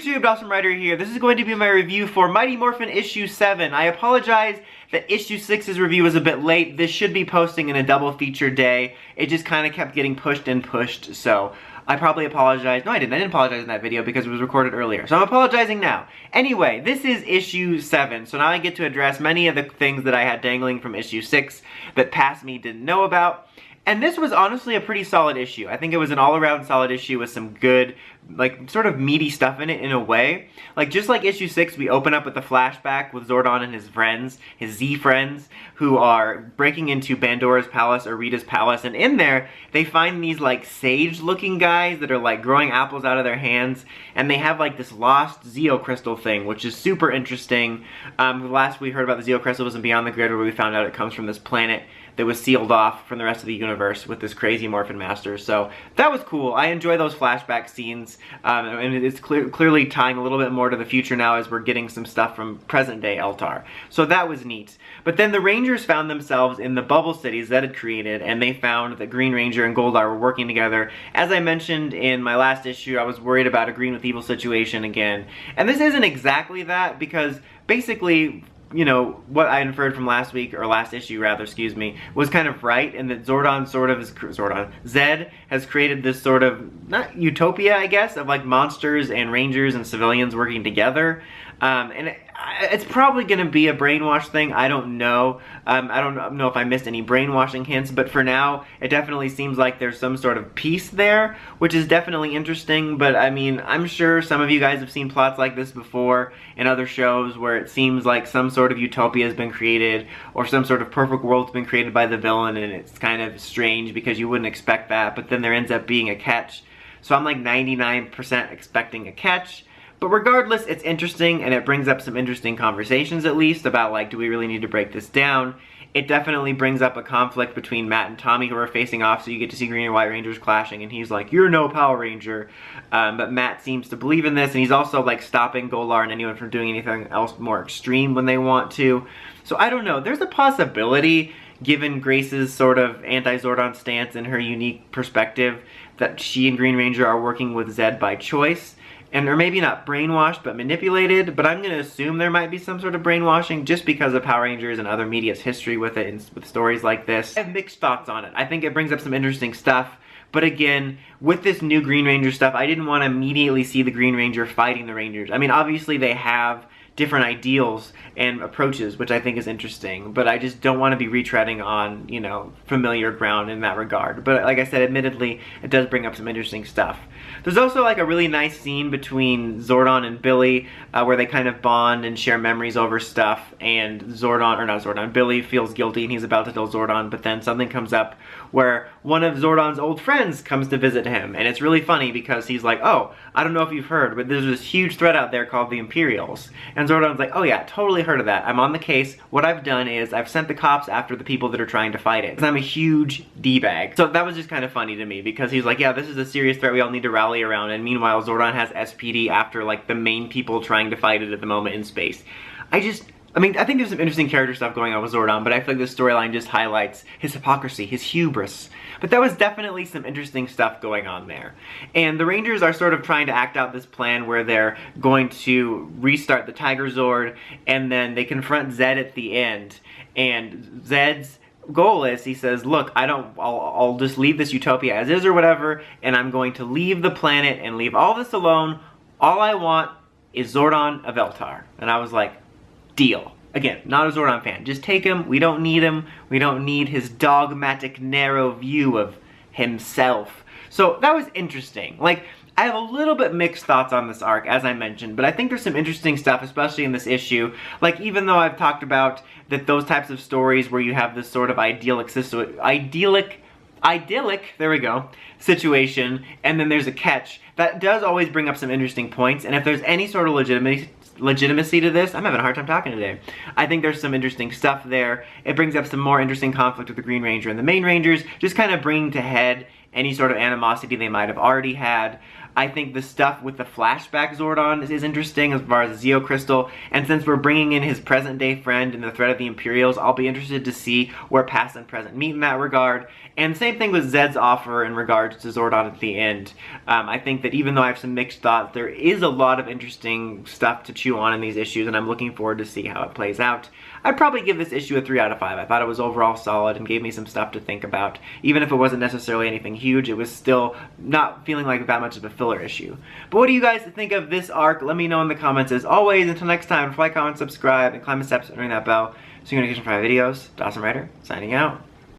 YouTube? Dawson Ryder here. This is going to be my review for Mighty Morphin issue 7. I apologize that issue 6's review was a bit late. This should be posting in a double feature day. It just kind of kept getting pushed and pushed, so I probably apologize. No, I didn't. I didn't apologize in that video because it was recorded earlier. So I'm apologizing now. Anyway, this is issue 7. So now I get to address many of the things that I had dangling from issue 6 that past me didn't know about. And this was honestly a pretty solid issue. I think it was an all-around solid issue with some good, like, sort of meaty stuff in it in a way. Like, just like issue 6, we open up with a flashback with Zordon and his friends, his Z friends, who are breaking into Bandora's palace or Rita's palace. And in there, they find these, like, sage-looking guys that are, like, growing apples out of their hands. And they have, like, this lost Zeo crystal thing, which is super interesting. Last we heard about the Zeo crystal was in Beyond the Grid, where we found out it comes from this planet that was sealed off from the rest of the universe with this crazy Morphin Master. So that was cool. I enjoy those flashback scenes, and it's clearly tying a little bit more to the future now as we're getting some stuff from present-day Eltar. So that was neat. But then the Rangers found themselves in the bubble cities Zed had created, and they found that Green Ranger and Goldar were working together. As I mentioned in my last issue, I was worried about a Green with Evil situation again. And this isn't exactly that, because basically, you know, what I inferred from last week, or last issue rather, excuse me, was kind of right, and that Zed has created this sort of, not utopia, I guess, of like monsters and rangers and civilians working together. And it's probably going to be a brainwash thing. I don't know. I don't know if I missed any brainwashing hints, but for now, it definitely seems like there's some sort of peace there, which is definitely interesting. But I mean, I'm sure some of you guys have seen plots like this before in other shows where it seems like some sort of utopia has been created or some sort of perfect world's been created by the villain, and it's kind of strange because you wouldn't expect that, but then there ends up being a catch. So I'm like 99% expecting a catch. But regardless, it's interesting, and it brings up some interesting conversations, at least, about, like, do we really need to break this down? It definitely brings up a conflict between Matt and Tommy, who are facing off, so you get to see Green and White Rangers clashing, and he's like, you're no Power Ranger. But Matt seems to believe in this, and he's also, like, stopping Goldar and anyone from doing anything else more extreme when they want to. So I don't know. There's a possibility, given Grace's sort of anti-Zordon stance and her unique perspective, that she and Green Ranger are working with Zed by choice. And they're maybe not brainwashed, but manipulated, but I'm going to assume there might be some sort of brainwashing just because of Power Rangers and other media's history with it, and with stories like this. I have mixed thoughts on it. I think it brings up some interesting stuff, but again, with this new Green Ranger stuff, I didn't want to immediately see the Green Ranger fighting the Rangers. I mean, obviously they have different ideals and approaches, which I think is interesting, but I just don't want to be retreading on, you know, familiar ground in that regard. But like I said, admittedly, it does bring up some interesting stuff. There's also like a really nice scene between Zordon and Billy where they kind of bond and share memories over stuff, and Billy feels guilty and he's about to tell Zordon, but then something comes up where one of Zordon's old friends comes to visit him, and it's really funny because he's like, oh, I don't know if you've heard, but there's this huge threat out there called the Imperials. And Zordon's like, oh yeah, totally heard of that. I'm on the case. What I've done is I've sent the cops after the people that are trying to fight it, because I'm a huge D-bag. So that was just kind of funny to me, because he's like, yeah, this is a serious threat we all need to rally around, and meanwhile Zordon has SPD after like the main people trying to fight it at the moment in space. I think there's some interesting character stuff going on with Zordon, but I feel like this storyline just highlights his hypocrisy, his hubris. But that was definitely some interesting stuff going on there. And the Rangers are sort of trying to act out this plan where they're going to restart the Tiger Zord, and then they confront Zed at the end. And Zed's goal is, he says, look, I'll just leave this utopia as is or whatever, and I'm going to leave the planet and leave all this alone. All I want is Zordon of Eltar. And I was like, deal. Again, not a Zordon fan. Just take him. We don't need him. We don't need his dogmatic, narrow view of himself. So that was interesting. Like, I have a little bit mixed thoughts on this arc, as I mentioned, but I think there's some interesting stuff, especially in this issue. Like, even though I've talked about that those types of stories where you have this sort of idyllic, there we go, situation, and then there's a catch, that does always bring up some interesting points, and if there's any sort of legitimacy to this, I'm having a hard time talking today. I think there's some interesting stuff there. It brings up some more interesting conflict with the Green Ranger and the main Rangers, just kind of bringing to head any sort of animosity they might have already had. I think the stuff with the flashback Zordon is interesting as far as the Zeo Crystal, and since we're bringing in his present-day friend in the threat of the Imperials, I'll be interested to see where past and present meet in that regard. And same thing with Zed's offer in regards to Zordon at the end. I think that even though I have some mixed thoughts, there is a lot of interesting stuff to chew on in these issues, and I'm looking forward to see how it plays out. I'd probably give this issue a 3 out of 5. I thought it was overall solid and gave me some stuff to think about. Even if it wasn't necessarily anything huge, it was still not feeling like that much of a filler issue. But what do you guys think of this arc? Let me know in the comments. As always, until next time, like, comment, subscribe, and climb the steps and ring that bell so you're notified for my videos. Dawson Ryder, signing out.